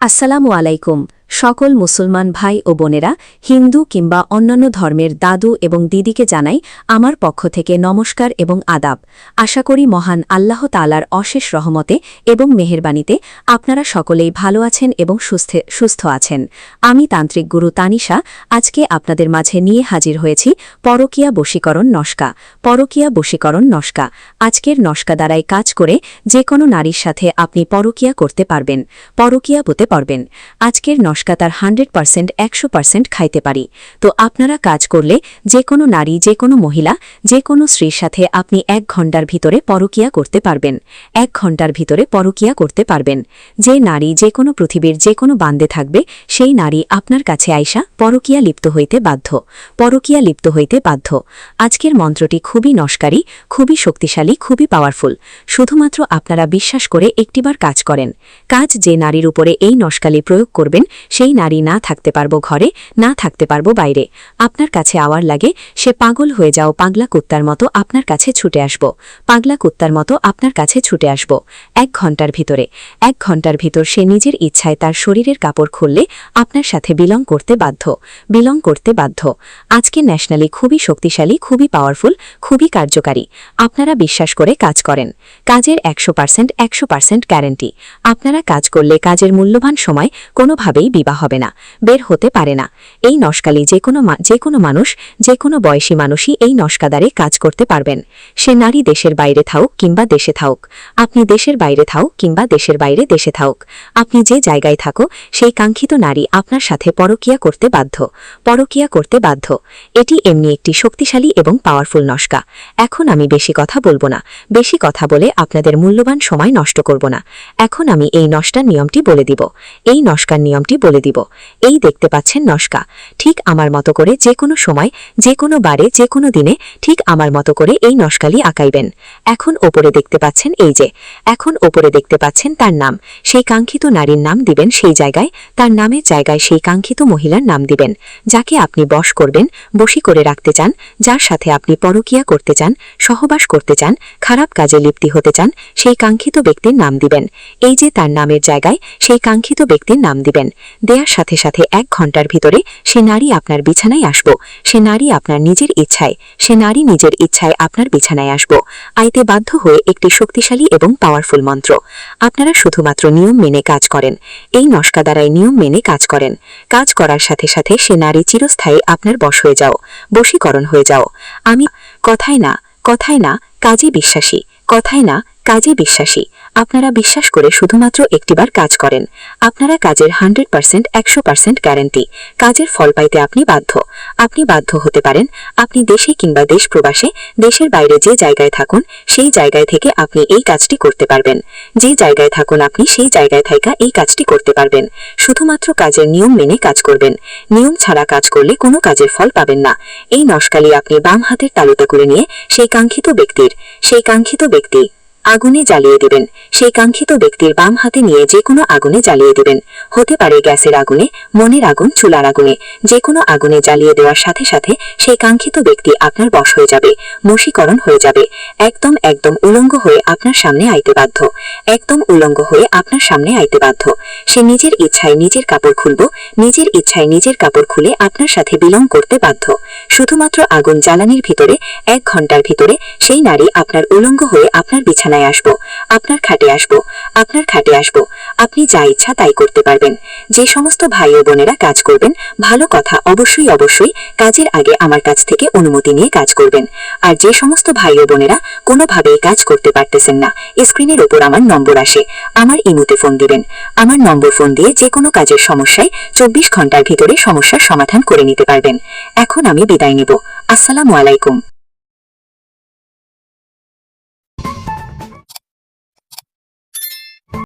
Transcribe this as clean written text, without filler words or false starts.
আসসালামু আলাইকুম সকল মুসলমান ভাই ও বোনেরা হিন্দু কিংবা অন্যান্য ধর্মের দাদু এবং দিদিকে জানাই আমার পক্ষ থেকে নমস্কার এবং আদাব। আশা করি মহান আল্লাহ তাআলার অশেষ রহমতে এবং মেহেরবানিতে আপনারা সকলেই ভালো আছেন এবং সুস্থ আছেন। আমি তান্ত্রিক গুরু তানিশা আজকে আপনাদের মাঝে নিয়ে হাজির হয়েছি পরকীয়া বশীকরণ নস্কা। পরকীয়া বশীকরণ নস্কা আজকের নস্কা দ্বারাই কাজ করে যে কোনো নারীর সাথে আপনি পরকীয়া করতে পারবেন, পরকীয়া হতে পারবেন। আজকের নস্কা তার 100% 100% খাইতে পারি। তো আপনারা কাজ করলে যে কোনো নারী, যে কোনো মহিলা, যে কোনো স্ত্রীর সাথে আপনি 1 ঘন্টার ভিতরে পরকীয়া করতে পারবেন। 1 ঘন্টার ভিতরে পরকীয়া করতে পারবেন। যে নারী যে কোনো পৃথিবীর যে কোনো বান্দে থাকবে সেই নারী আপনার কাছে আইসা পরকীয়া লিপ্ত হইতে বাধ্য, পরকীয়া লিপ্ত হইতে বাধ্য। আজকের মন্ত্রটি খুবই নস্কারী, খুবই শক্তিশালী, খুবই পাওয়ারফুল। শুধুমাত্র আপনারা বিশ্বাস করে একটিবার কাজ করেন। কাজ যে নারীর উপরে এই নস্কালি প্রয়োগ করবেন সেই নারী না থাকতে পারবো ঘরে, না থাকতে পারবো বাইরে। আপনার কাছে আওয়ার লাগে সে পাগল হয়ে যাও, পাগলা কুত্তার মতো আপনার কাছে ছুটে আসব, পাগলা কুত্তার মতো আপনার কাছে ছুটে আসব। 1 ঘন্টার ভিতরে, 1 ঘন্টার ভিতর সে নিজের ইচ্ছায় তার শরীরের কাপড় খুললে আপনার সাথে বিলং করতে বাধ্য, বিলং করতে বাধ্য। আজকে ন্যাশনালি খুবই শক্তিশালী, খুবই পাওয়ারফুল, খুবই কার্যকারী। আপনারা বিশ্বাস করে কাজ করেন। কাজের 100% 100% গ্যারান্টি। আপনারা কাজ করলে কাজের মূল্যবান সময় কোনোভাবেই বিবাহ হবে না, বের হতে পারে না। এই নস্কালি যে কোনো মানুষ, যে কোনো বয়সী মানুষই এই নস্কাদারে কাজ করতে পারবেন। সে নারী দেশের বাইরে থাকুক কিংবা দেশে থাকুক, আপনি দেশের বাইরে থাকুক কিংবা দেশের বাইরে দেশে থাকুক, আপনি যে জায়গায় থাকো সেই কাঙ্ক্ষিত নারী আপনার সাথে পরকীয়া করতে বাধ্য, পরকীয়া করতে বাধ্য। এটি এমনি একটি শক্তিশালী এবং পাওয়ারফুল নস্কা। এখন আমি বেশি কথা বলবো না, বেশি কথা বলে আপনাদের মূল্যবান সময় নষ্ট করব না। এখন আমি এই নস্কার নিয়মটি বলে দিব, এই নস্কার নিয়মটি বলে দিব। এই দেখতে পাচ্ছেন নস্কা, ঠিক আমার মতো করে যে কোনো সময়, যে কোনো বারে, যে কোনো দিনে ঠিক আমার মতো করে এই নস্কালি আঁকাইবেন। এখন ওপরে দেখতে পাচ্ছেন এই যে, এখন ওপরে দেখতে পাচ্ছেন তার নাম, সেই কাঙ্ক্ষিত নারীর নাম দিবেন সেই জায়গায়, তার নামের জায়গায় সেই কাঙ্ক্ষিত মহিলার নাম দিবেন, যাকে আপনি বশ করবেন, বশী করে রাখতে চান, যার সাথে আপনি পরকীয়া করতে চান, সহবাস করতে চান, খারাপ কাজে লিপ্তি হতে চান, সেই কাঙ্ক্ষিত ব্যক্তির নাম দিবেন। এই যে তার নামের জায়গায় সেই কাঙ্ক্ষিত ব্যক্তির নাম দিবেন। দেওয়ার সাথে সাথে 1 ঘন্টার ভিতরে সে নারী আপনার বিছানায় আসব, সে নারী আপনার নিজের ইচ্ছায়, সে নারী নিজের ইচ্ছায় আপনার বিছানায় আসব। আইতে বাধ্য হয়ে একটি শক্তিশালী এবং পাওয়ারফুল মন্ত্র। আপনারা শুধুমাত্র নিয়ম মেনে কাজ করেন। এই নস্কা দ্বারাই নিয়ম মেনে কাজ করেন। কাজ করার সাথে সাথে সে নারী চিরস্থায়ী আপনার বশ হয়ে যাও, বশীকরণ হয়ে যাও। আমি কথায় না, কথায় না, কাজে বিশ্বাসী, কথায় না, কাজে বিশ্বাসী। আপনারা বিশ্বাস করে শুধুমাত্র একটিবার কাজ করেন। আপনারা কাজের 100% 100% গ্যারান্টি। কাজের ফল পাইতে আপনি বাধ্য। আপনি বাধ্য হতে পারেন। আপনি দেশে কিংবা দেশ প্রবাসে, দেশের বাইরে যে জায়গায় থাকুন সেই জায়গায় থেকে আপনি এই কাজটি করতে পারবেন। যে জায়গায় থাকুন আপনি সেই জায়গায় থাকা এই কাজটি করতে পারবেন। শুধুমাত্র কাজের নিয়ম মেনে কাজ করবেন। নিয়ম ছাড়া কাজ করলে কোনো কাজের ফল পাবেন না। এই নস্কালি আপনি বাম হাতের তালুতে করে নিয়ে সেই কাঙ্ক্ষিত ব্যক্তির, সেই কাঙ্ক্ষিত ব্যক্তি আগুনে জ্বালিয়ে দেবেন। সেই কাঙ্ক্ষিত ব্যক্তির বাম হাতে নিয়ে যে কোনো আগুনে জ্বালিয়ে দেবেন। হতে পারে গ্যাসের আগুনে, মনের আগুন, চুলার আগুনে, যে কোনো আগুনে জ্বালিয়ে দেওয়ার সাথে সাথে সেই কাঙ্ক্ষিত ব্যক্তি আপনার বশ হয়ে যাবে, বশীকরণ হয়ে যাবে। একদম একদম উলঙ্গ হয়ে আপনার সামনে আইতে বাধ্য, একদম উলঙ্গ হয়ে আপনার সামনে আইতে বাধ্য। সে নিজের ইচ্ছায় নিজের কাপড় খুলব, নিজের ইচ্ছায় নিজের কাপড় খুলে আপনার সাথে বিলং করতে বাধ্য। শুধুমাত্র আগুন জ্বালানির ভিতরে 1 ঘন্টার ভিতরে সেই নারী আপনার উলঙ্গ হয়ে আপনার বিছানায় আসবো, আপনার খাটে আসবো, আপনার খাটে আসবো। আপনি যা ইচ্ছা তাই করতে পারবেন। যে সমস্ত ভাই ও বোনেরা কাজ করবেন, ভালো কথা, অবশ্যই অবশ্যই কাজের আগে আমার কাছ থেকে অনুমতি নিয়ে কাজ করবেন। আর যে সমস্ত ভাই ও বোনেরা কোনোভাবেই কাজ করতে পারতেছেন না, স্ক্রিনের ওপর আমার নম্বর আসে, আমার ইমুতে ফোন দিবেন। আমার নম্বর ফোন দিয়ে যে কোনো কাজের সমস্যায় 24 ঘন্টার ভিতরে সমস্যার সমাধান করে নিতে পারবেন। এখন আমি বিদায় নেব। আসসালামু আলাইকুম।